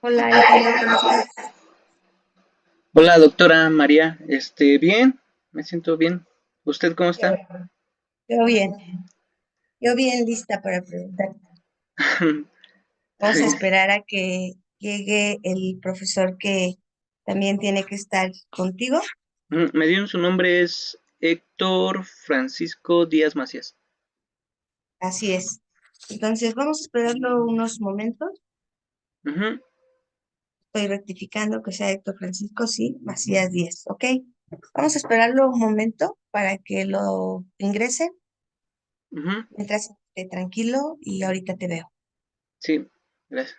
Hola Antonio, ¿cómo estás? Hola, doctora María. Bien, me siento bien. ¿Usted cómo está? Yo, yo bien, yo bien lista para preguntar. Está Vamos a bien. esperar a que llegue el profesor que también tiene que estar contigo. Me dieron su nombre, es Héctor Francisco Díaz Macías. Así es. Entonces, vamos a esperarlo unos momentos. Ujú, Estoy rectificando que sea Héctor Francisco, sí, Macías 10, ¿ok? Vamos a esperarlo un momento para que lo ingrese ujú. mientras esté tranquilo y ahorita te veo. Sí, gracias.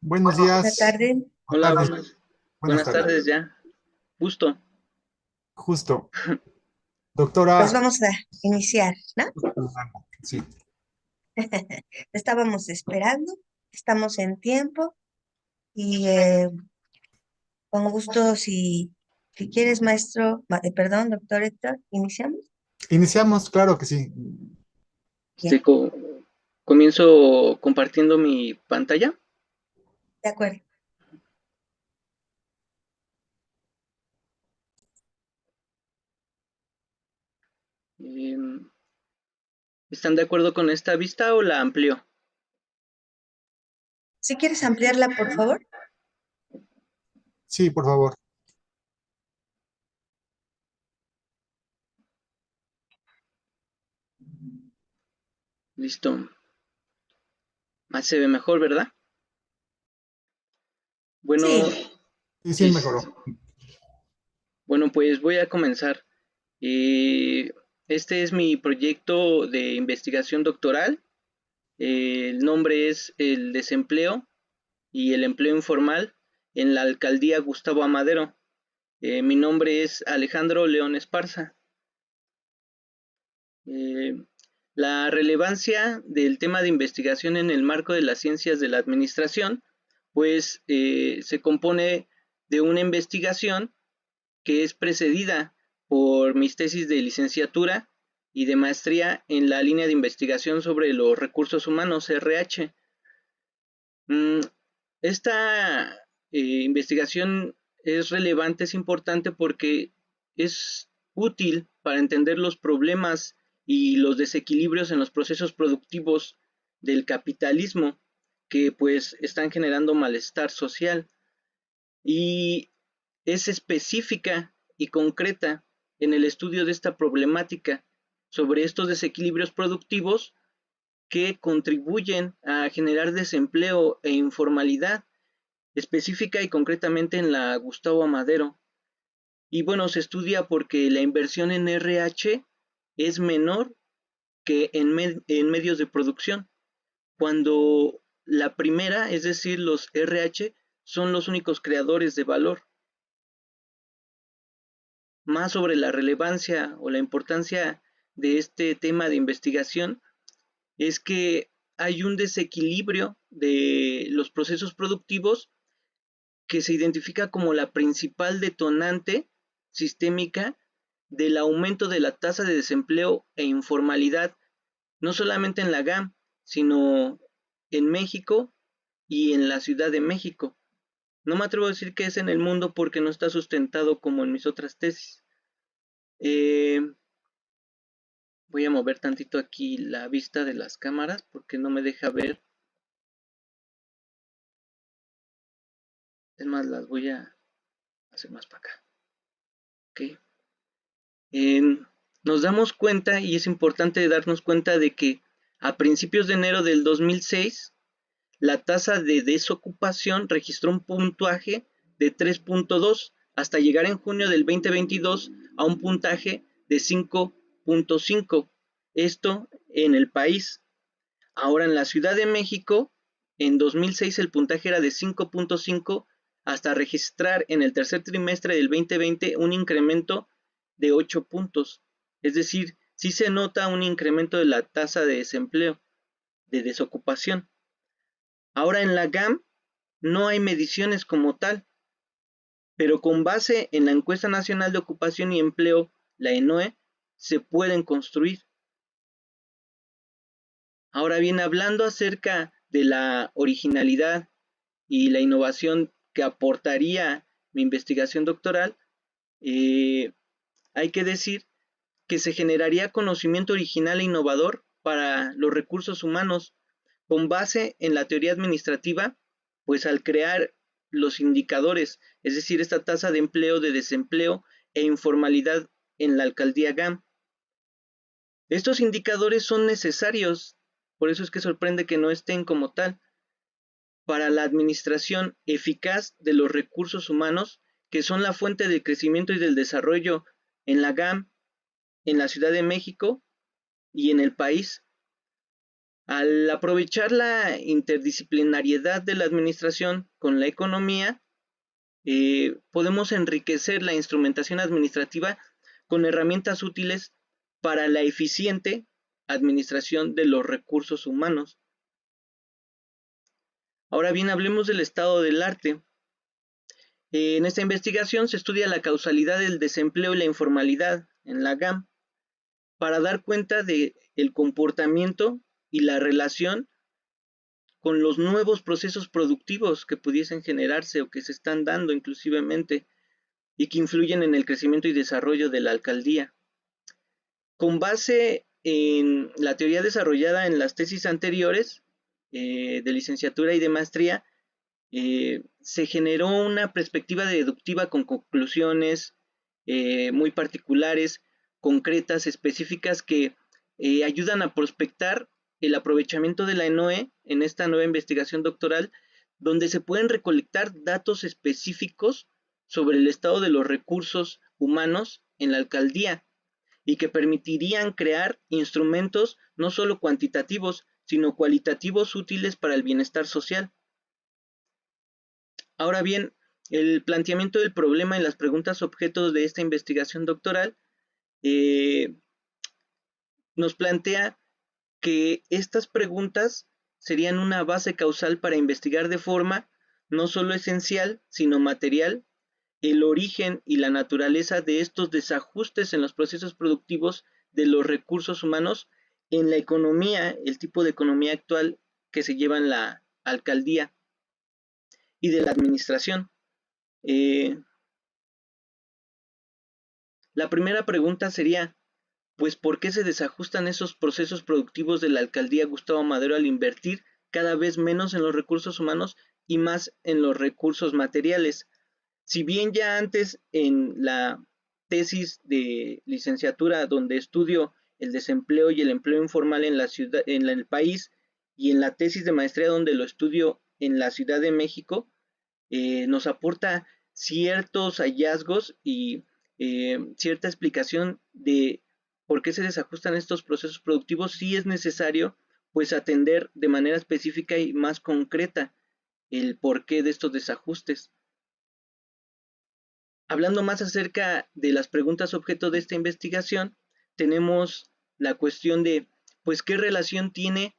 Buenos Buenas días, tardes. o Hola, tardes, buenas buenas tardes. tardes ya. Gusto. Justo, Pues doctora, vamos a iniciar, ¿no? sí, Estábamos esperando, estamos en tiempo y con gusto, si quieres, maestro, perdón, doctor Héctor, iniciamos. iniciamos, claro que sí. Este, Bien, co- Comienzo compartiendo mi pantalla. de acuerdo. Em, ¿Están de acuerdo con esta vista o la amplio? Si quieres ampliarla, por favor. Sí, por favor. Listo. Más se ve mejor, ¿verdad? Bueno, Sí, Sí, sí, sí. mejoró. Bueno, pues voy a comenzar. Eh, este es mi proyecto de investigación doctoral. El nombre es El desempleo y el empleo informal en la alcaldía Gustavo Amadero. Mi nombre es Alejandro León Esparza. Eh, la relevancia del tema de investigación en el marco de las ciencias de la administración, pues se compone de una investigación que es precedida por mis tesis de licenciatura y de maestría en la línea de investigación sobre los recursos humanos, RH. Mm, Esta investigación es relevante, es importante porque es útil para entender los problemas y los desequilibrios en los procesos productivos del capitalismo que pues están generando malestar social y es específica y concreta en el estudio de esta problemática sobre estos desequilibrios productivos que contribuyen a generar desempleo e informalidad, específica y concretamente en la Gustavo Amadero. Y bueno, se estudia porque la inversión en RH es menor que en medios de producción, cuando la primera, es decir, los RH, son los únicos creadores de valor. Más sobre la relevancia o la importancia de este tema de investigación es que hay un desequilibrio de los procesos productivos que se identifica como la principal detonante sistémica del aumento de la tasa de desempleo e informalidad, no solamente en la GAM, sino en México y en la Ciudad de México. No me atrevo a decir que es en el mundo porque no está sustentado como en mis otras tesis. Eh, Voy a mover tantito aquí la vista de las cámaras porque no me deja ver. Es más, las voy a hacer más para acá. ¿Ok? Eh, Nos damos cuenta, y es importante darnos cuenta de que a principios de enero del 2006, la tasa de desocupación registró un puntaje de 3.2 hasta llegar en junio del 2022 a un puntaje de 5.5. Esto en el país. Ahora en la Ciudad de México, en 2006 el puntaje era de 5.5 hasta registrar en el tercer trimestre del 2020 un incremento de 8 puntos. Es decir, sí se nota un incremento de la tasa de desempleo, de desocupación. Ahora en la GAM no hay mediciones como tal, pero con base en la Encuesta Nacional de Ocupación y Empleo, la ENOE, se pueden construir. Ahora bien, hablando acerca de la originalidad y la innovación que aportaría mi investigación doctoral, eh, hay que decir que se generaría conocimiento original e innovador para los recursos humanos con base en la teoría administrativa, pues al crear los indicadores, es decir, esta tasa de empleo, de desempleo e informalidad en la alcaldía GAM. Estos indicadores son necesarios, por eso es que sorprende que no estén como tal, para la administración eficaz de los recursos humanos, que son la fuente del crecimiento y del desarrollo en la GAM, en la Ciudad de México y en el país. Al aprovechar la interdisciplinariedad de la administración con la economía, podemos enriquecer la instrumentación administrativa con herramientas útiles para la eficiente administración de los recursos humanos. Ahora bien, hablemos del estado del arte. En esta investigación se estudia la causalidad del desempleo y la informalidad en la GAM para dar cuenta del comportamiento y la relación con los nuevos procesos productivos que pudiesen generarse o que se están dando inclusivemente y que influyen en el crecimiento y desarrollo de la alcaldía. Con base en la teoría desarrollada en las tesis anteriores de licenciatura y de maestría, se generó una perspectiva deductiva con conclusiones muy particulares, concretas, específicas que ayudan a prospectar el aprovechamiento de la ENOE en esta nueva investigación doctoral, donde se pueden recolectar datos específicos sobre el estado de los recursos humanos en la alcaldía y que permitirían crear instrumentos no solo cuantitativos, sino cualitativos útiles para el bienestar social. Ahora bien, el planteamiento del problema y las preguntas objetos de esta investigación doctoral nos plantea que estas preguntas serían una base causal para investigar de forma no solo esencial, sino material, el origen y la naturaleza de estos desajustes en los procesos productivos de los recursos humanos en la economía, el tipo de economía actual que se lleva en la alcaldía y de la administración. La primera pregunta sería, pues, ¿por qué se desajustan esos procesos productivos de la alcaldía Gustavo Madero al invertir cada vez menos en los recursos humanos y más en los recursos materiales? Si bien ya antes en la tesis de licenciatura donde estudio el desempleo y el empleo informal en la ciudad, en el país, y en la tesis de maestría donde lo estudio en la Ciudad de México, nos aporta ciertos hallazgos y cierta explicación de por qué se desajustan estos procesos productivos. Sí es necesario pues atender de manera específica y más concreta el porqué de estos desajustes. Hablando más acerca de las preguntas objeto de esta investigación, tenemos la cuestión de, pues, ¿qué relación tiene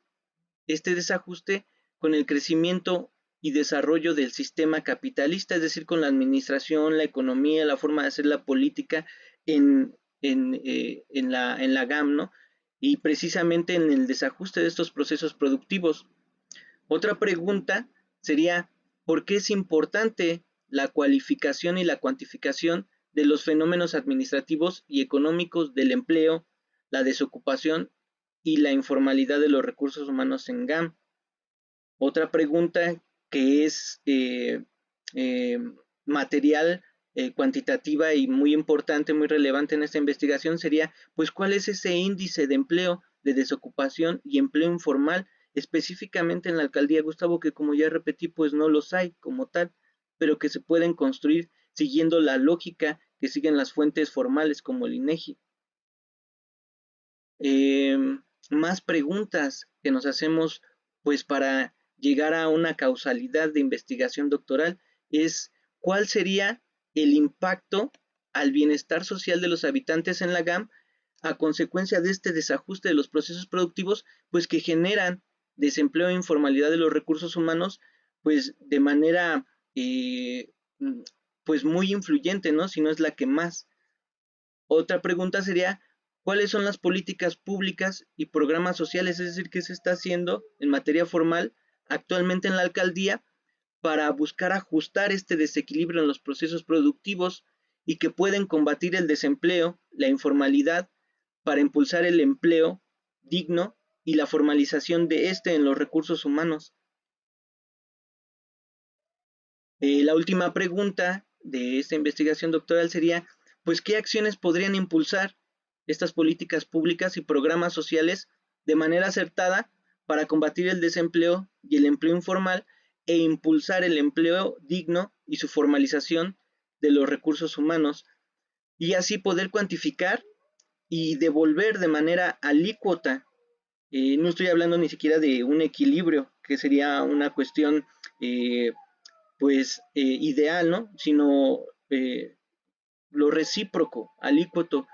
este desajuste con el crecimiento y desarrollo del sistema capitalista, es decir, con la administración, la economía, la forma de hacer la política en la GAM, ¿no? Y precisamente en el desajuste de estos procesos productivos. Otra pregunta sería, ¿por qué es importante la cualificación y la cuantificación de los fenómenos administrativos y económicos del empleo, la desocupación y la informalidad de los recursos humanos en GAM? Otra pregunta que es material, cuantitativa y muy importante, muy relevante en esta investigación sería, pues, ¿cuál es ese índice de empleo, de desocupación y empleo informal específicamente en la alcaldía Gustavo, que como ya repetí, pues no los hay como tal, pero que se pueden construir siguiendo la lógica que siguen las fuentes formales como el INEGI? Más preguntas que nos hacemos pues para llegar a una causalidad de investigación doctoral es ¿cuál sería el impacto al bienestar social de los habitantes en la GAM a consecuencia de este desajuste de los procesos productivos, pues que generan desempleo e informalidad de los recursos humanos, pues de manera pues muy influyente, ¿no? Si no es la que más. Otra pregunta sería, ¿cuáles son las políticas públicas y programas sociales? Es decir, ¿qué se está haciendo en materia formal actualmente en la alcaldía para buscar ajustar este desequilibrio en los procesos productivos y que pueden combatir el desempleo, la informalidad, para impulsar el empleo digno y la formalización de este en los recursos humanos? La última pregunta de esta investigación doctoral sería, pues, ¿qué acciones podrían impulsar estas políticas públicas y programas sociales de manera acertada para combatir el desempleo y el empleo informal e impulsar el empleo digno y su formalización de los recursos humanos, y así poder cuantificar y devolver de manera alícuota No estoy hablando ni siquiera de un equilibrio, que sería una cuestión ideal, ¿no? Sino lo recíproco, alícuoto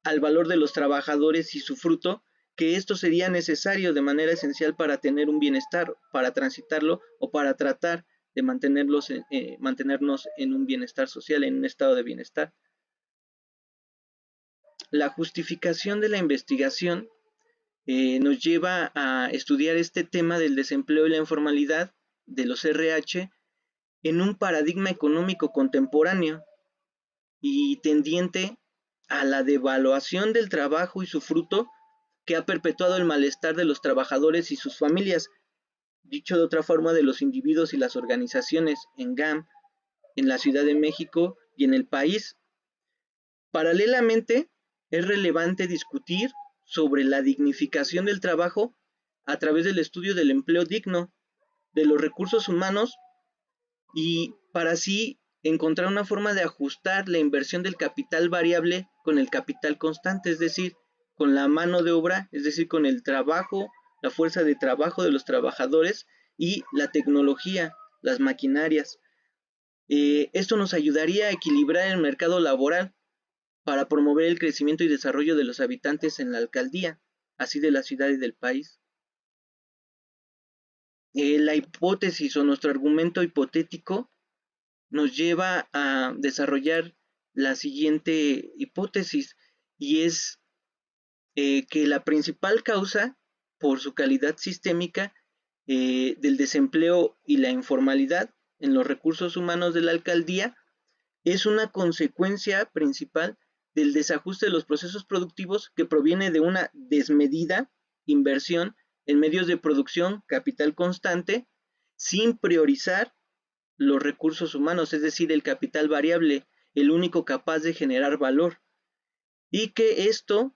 al valor de los trabajadores y su fruto, que esto sería necesario de manera esencial para tener un bienestar, para transitarlo o para tratar de mantenernos en un bienestar social, en un estado de bienestar. La justificación de la investigación nos lleva a estudiar este tema del desempleo y la informalidad de los RH en un paradigma económico contemporáneo y tendiente a la devaluación del trabajo y su fruto, que ha perpetuado el malestar de los trabajadores y sus familias, dicho de otra forma, de los individuos y las organizaciones en GAM, en la Ciudad de México y en el país. Paralelamente, es relevante discutir sobre la dignificación del trabajo a través del estudio del empleo digno, de los recursos humanos, y para así encontrar una forma de ajustar la inversión del capital variable con el capital constante, es decir, con la mano de obra, es decir, con el trabajo, la fuerza de trabajo de los trabajadores y la tecnología, las maquinarias. Esto nos ayudaría a equilibrar el mercado laboral para promover el crecimiento y desarrollo de los habitantes en la alcaldía, así de la ciudad y del país. La hipótesis o nuestro argumento hipotético nos lleva a desarrollar la siguiente hipótesis, y es que la principal causa por su calidad sistémica del desempleo y la informalidad en los recursos humanos de la alcaldía es una consecuencia principal del desajuste de los procesos productivos que proviene de una desmedida inversión en medios de producción, capital constante, sin priorizar los recursos humanos, es decir, el capital variable, el único capaz de generar valor. Y que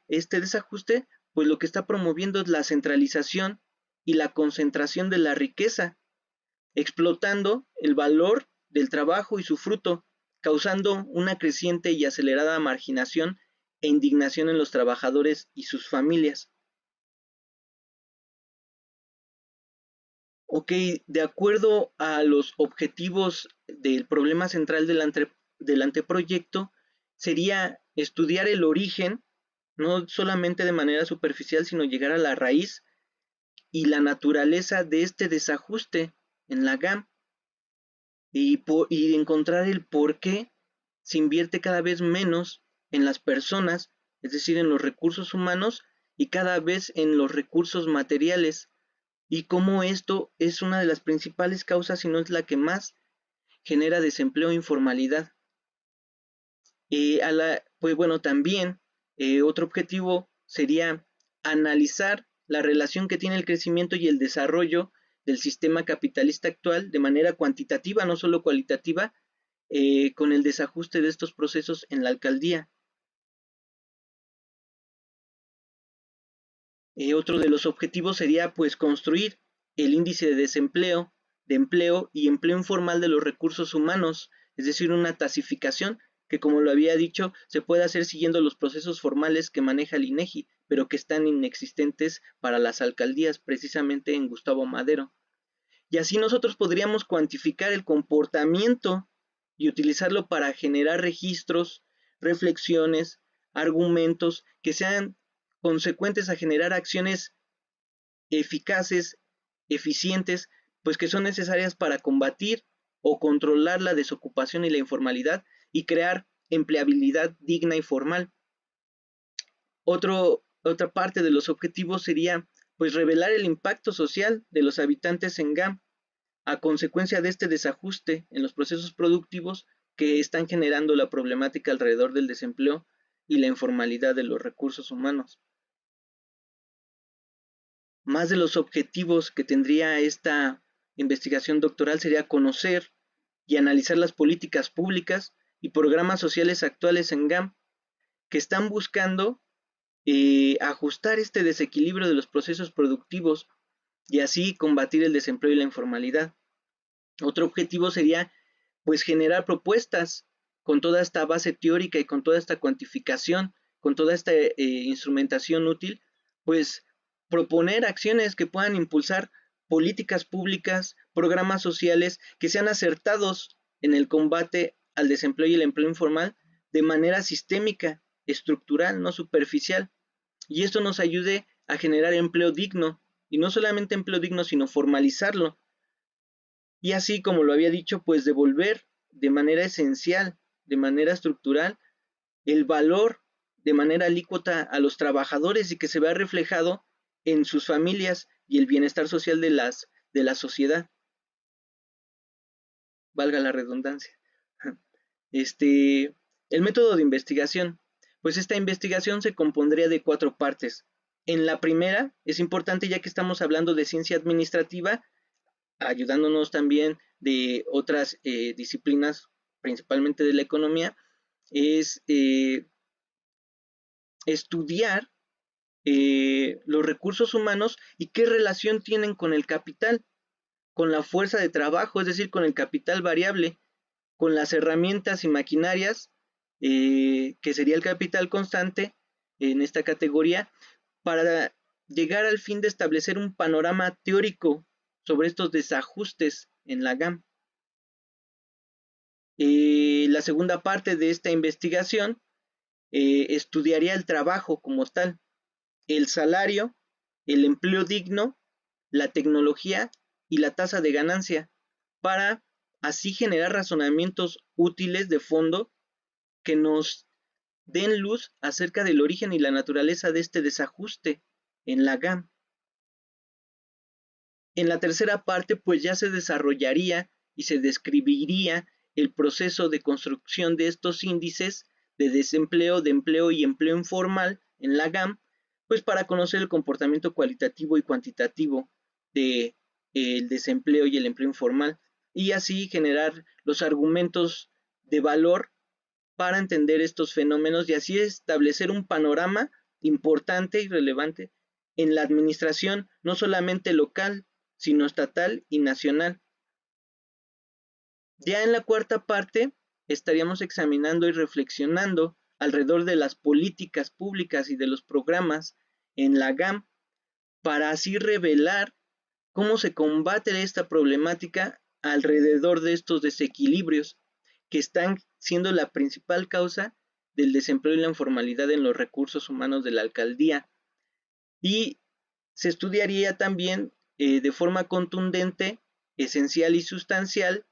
este desajuste, pues lo que está promoviendo es la centralización y la concentración de la riqueza, explotando el valor del trabajo y su fruto, causando una creciente y acelerada marginación e indignación en los trabajadores y sus familias. Ok, de acuerdo a los objetivos del problema central del anteproyecto, sería estudiar el origen, no solamente de manera superficial, sino llegar a la raíz y la naturaleza de este desajuste en la GAM y encontrar el por qué se invierte cada vez menos en las personas, es decir, en los recursos humanos y cada vez en los recursos materiales, y cómo esto es una de las principales causas, si no es la que más genera desempleo e informalidad. Pues bueno, también otro objetivo sería analizar la relación que tiene el crecimiento y el desarrollo del sistema capitalista actual de manera cuantitativa, no solo cualitativa, con el desajuste de estos procesos en la alcaldía. Otro de los objetivos sería pues construir el índice de desempleo, de empleo y empleo informal de los recursos humanos, es decir, una tasificación que, como lo había dicho, se puede hacer siguiendo los procesos formales que maneja el INEGI, pero que están inexistentes para las alcaldías, precisamente en Gustavo Madero. Y así nosotros podríamos cuantificar el comportamiento y utilizarlo para generar registros, reflexiones, argumentos que sean consecuentes a generar acciones eficaces, eficientes, pues que son necesarias para combatir o controlar la desocupación y la informalidad y crear empleabilidad digna y formal. Otra parte de los objetivos sería pues revelar el impacto social de los habitantes en GAM a consecuencia de este desajuste en los procesos productivos que están generando la problemática alrededor del desempleo y la informalidad de los recursos humanos. Más de los objetivos que tendría esta investigación doctoral sería conocer y analizar las políticas públicas y programas sociales actuales en GAM que están buscando ajustar este desequilibrio de los procesos productivos y así combatir el desempleo y la informalidad. Otro objetivo sería pues generar propuestas con toda esta base teórica y con toda esta cuantificación, con toda esta instrumentación útil, pues proponer acciones que puedan impulsar políticas públicas, programas sociales que sean acertados en el combate al desempleo y el empleo informal de manera sistémica, estructural, no superficial. Y esto nos ayude a generar empleo digno, y no solamente empleo digno, sino formalizarlo. Y así, como lo había dicho, pues devolver de manera esencial, de manera estructural, el valor de manera alícuota a los trabajadores y que se vea reflejado en sus familias y el bienestar social de la sociedad. Valga la redundancia. El método de investigación. Pues esta investigación se compondría de 4 partes. En la primera, es importante ya que estamos hablando de ciencia administrativa, ayudándonos también de otras disciplinas, principalmente de la economía, es estudiar los recursos humanos y qué relación tienen con el capital, con la fuerza de trabajo, es decir, con el capital variable, con las herramientas y maquinarias, que sería el capital constante en esta categoría, para llegar al fin de establecer un panorama teórico sobre estos desajustes en la GAM. La segunda parte de esta investigación estudiaría el trabajo como tal, el salario, el empleo digno, la tecnología y la tasa de ganancia, para así generar razonamientos útiles de fondo que nos den luz acerca del origen y la naturaleza de este desajuste en la GAM. En la tercera parte, pues ya se desarrollaría y se describiría el proceso de construcción de estos índices de desempleo, de empleo y empleo informal en la GAM, pues para conocer el comportamiento cualitativo y cuantitativo de el desempleo y el empleo informal, y así generar los argumentos de valor para entender estos fenómenos y así establecer un panorama importante y relevante en la administración, no solamente local, sino estatal y nacional. Ya en la cuarta parte estaríamos examinando y reflexionando alrededor de las políticas públicas y de los programas en la GAM, para así revelar cómo se combate esta problemática alrededor de estos desequilibrios que están siendo la principal causa del desempleo y la informalidad en los recursos humanos de la alcaldía. Y se estudiaría también de forma contundente, esencial y sustancial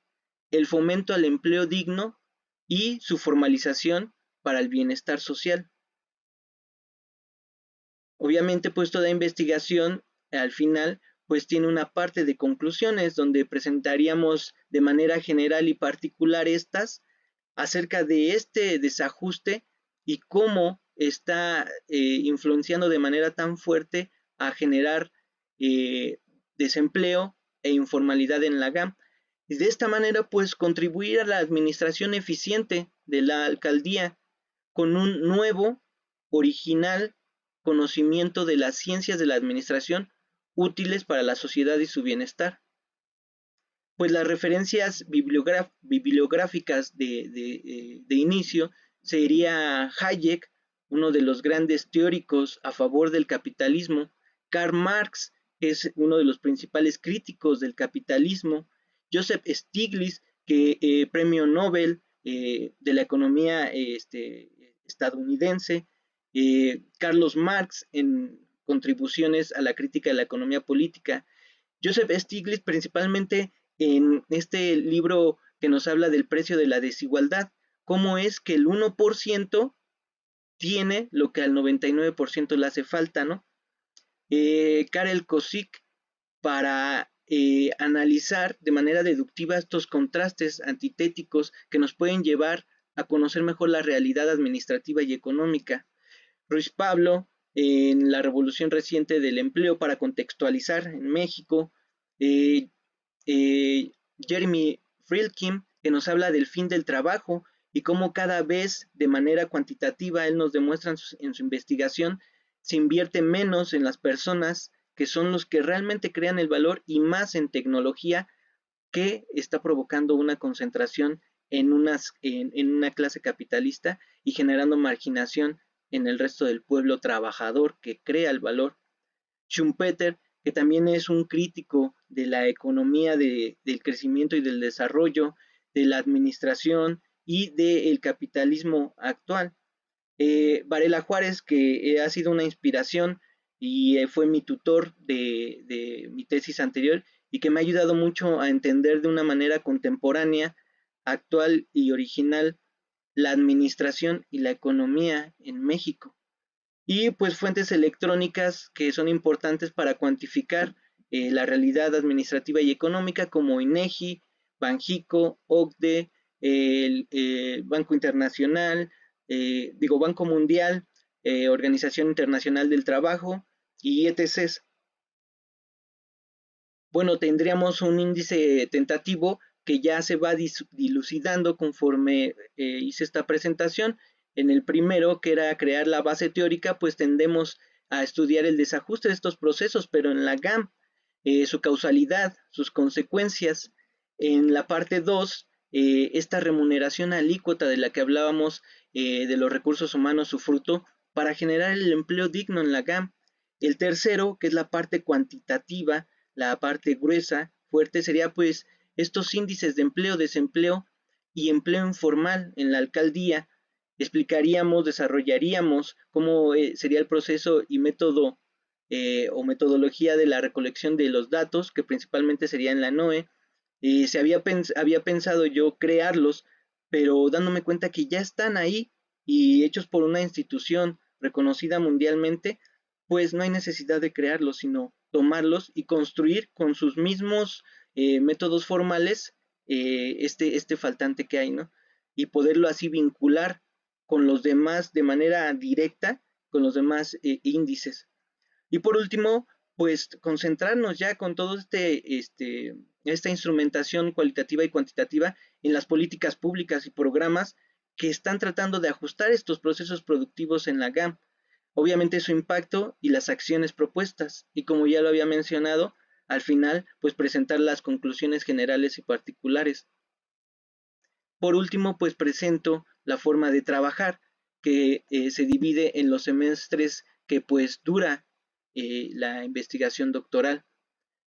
el fomento al empleo digno y su formalización para el bienestar social. Obviamente, pues toda investigación al final pues tiene una parte de conclusiones donde presentaríamos de manera general y particular estas acerca de este desajuste y cómo está influenciando de manera tan fuerte a generar desempleo e informalidad en la GAM. Y de esta manera, pues, contribuir a la administración eficiente de la alcaldía con un nuevo, original conocimiento de las ciencias de la administración útiles para la sociedad y su bienestar. Pues las referencias bibliográficas de inicio sería Hayek, uno de los grandes teóricos a favor del capitalismo. Karl Marx es uno de los principales críticos del capitalismo. Joseph Stiglitz, que premio Nobel de la economía estadounidense. Carlos Marx en contribuciones a la crítica de la economía política. Joseph Stiglitz principalmente en este libro que nos habla del precio de la desigualdad, cómo es que el 1% tiene lo que al 99% le hace falta, ¿no? Karel Kosik, para analizar de manera deductiva estos contrastes antitéticos que nos pueden llevar a conocer mejor la realidad administrativa y económica. Ruiz Pablo, en la revolución reciente del empleo para contextualizar en México. Jeremy Friedkin, que nos habla del fin del trabajo y cómo cada vez de manera cuantitativa él nos demuestra en su investigación se invierte menos en las personas que son los que realmente crean el valor y más en tecnología que está provocando una concentración en una clase capitalista y generando marginación en el resto del pueblo trabajador que crea el valor. Schumpeter, que también es un crítico de la economía del crecimiento y del desarrollo, de la administración y del capitalismo actual. Varela Juárez, que ha sido una inspiración y fue mi tutor de mi tesis anterior y que me ha ayudado mucho a entender de una manera contemporánea, actual y original la administración y la economía en México. Y pues fuentes electrónicas que son importantes para cuantificar la realidad administrativa y económica como INEGI, Banjico, OCDE, el Banco Internacional, Banco Mundial, Organización Internacional del Trabajo y ETCs. Bueno, tendríamos un índice tentativo que ya se va dilucidando conforme hice esta presentación. En el primero, que era crear la base teórica, pues tendemos a estudiar el desajuste de estos procesos, pero en la GAM, su causalidad, sus consecuencias. En la parte 2, esta remuneración alícuota de la que hablábamos de los recursos humanos, su fruto, para generar el empleo digno en la GAM. El tercero, que es la parte cuantitativa, la parte gruesa, fuerte, sería pues estos índices de empleo, desempleo y empleo informal en la alcaldía. Explicaríamos, desarrollaríamos cómo sería el proceso y método o metodología de la recolección de los datos, que principalmente sería en la NOE. Había pensado yo crearlos, pero dándome cuenta que ya están ahí y hechos por una institución reconocida mundialmente, pues no hay necesidad de crearlos, sino tomarlos y construir con sus mismos métodos formales este faltante que hay, ¿no? Y poderlo así vincular con los demás de manera directa, con los demás índices. Y por último, pues concentrarnos ya con todo esta instrumentación cualitativa y cuantitativa en las políticas públicas y programas que están tratando de ajustar estos procesos productivos en la GAM. Obviamente su impacto y las acciones propuestas. Y como ya lo había mencionado, al final, pues presentar las conclusiones generales y particulares. Por último, pues presento la forma de trabajar, que se divide en los semestres que pues dura la investigación doctoral.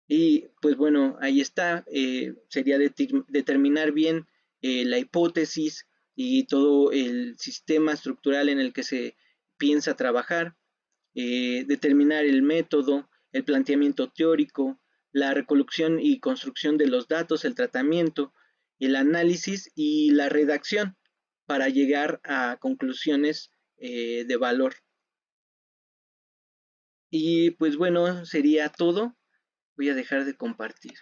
Y pues bueno, ahí está, sería determinar bien la hipótesis y todo el sistema estructural en el que se piensa trabajar, determinar el método, el planteamiento teórico, la recolección y construcción de los datos, el tratamiento, el análisis y la redacción para llegar a conclusiones de valor. Y pues bueno, sería todo. Voy a dejar de compartir.